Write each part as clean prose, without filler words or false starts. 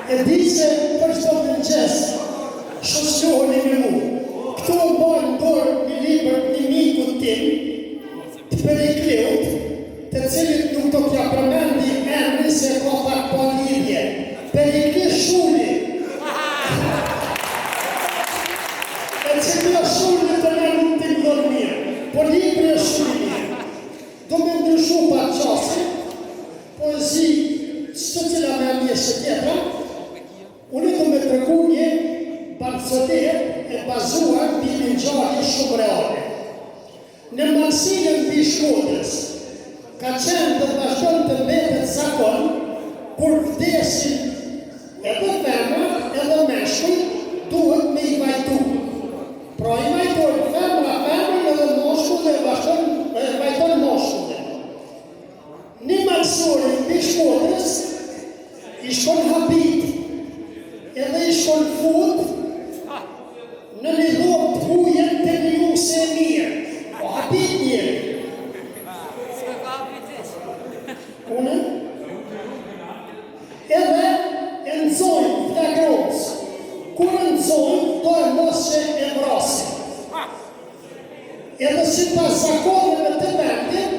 E di se për çdo mëngjes shoqëroheni me mua. Këtu më bën dorë një libër një mikut tim, të Perikleut, të cilit nuk do t'ja përmendi emrin se ka pak pa lidhje. Perikle Shuli. E cila Shuli të ne nuk t'i mdhën mirë, por libri e shumë mirë. Do me ndryshu pa qasin, poezi së cila me njësë tjetra, unë do me tregu një barcodet e bazuar në një ngjarje shumë reale. Në Mansinën mbi Shkodrës, ka qenë dhe vazhdon të mbetet zakon kur vdesin edhe femra edhe meshkuj duhet me i vajtu. Pra i vajtojnë femra edhe moshkull dhe vajtojnë moshkull. Një Mansinën mbi Shkodrës i shkon habit edhe i shkon fut në një dhom të hujen të një ju se mirë. O habit njëri. Une? Edhe e nëzojnë flagrons. Kur e nëzojnë, do e mos që e vrasin. Edhe si pas zakonëve të vendit,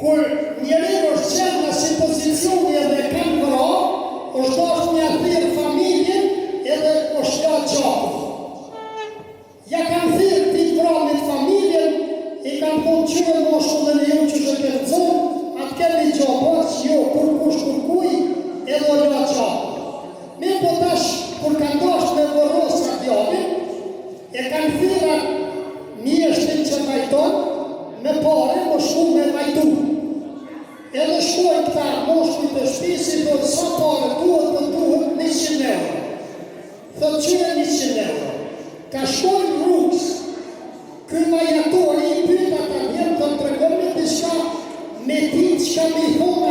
kur njëri është qenë në si pozicioni edhe kanë vra, është dashë një athirë familjen edhe është ja gjapë. Ja kanë thirë t'i vramit familjen, i kanë thonë qyre moshkullën e ju që shë këtë zonë, atë kemi gjapë që jo, kur kush kur kuj, edhe o ja gjapë. Me po tash, kur kanë dashë me vërosa djavin, e kanë thira mjeshtin që vajton, me pare më shumë me vajtu. Edhe shkojnë këta moshkujt e shpisi, do të sa pare duhet 100 euro. Thot qyre 100 euro. Ka shkojnë rrugës, kërë vajatori i pyta ta vjenë, thot tregoni diçka me ti që ka mi thonë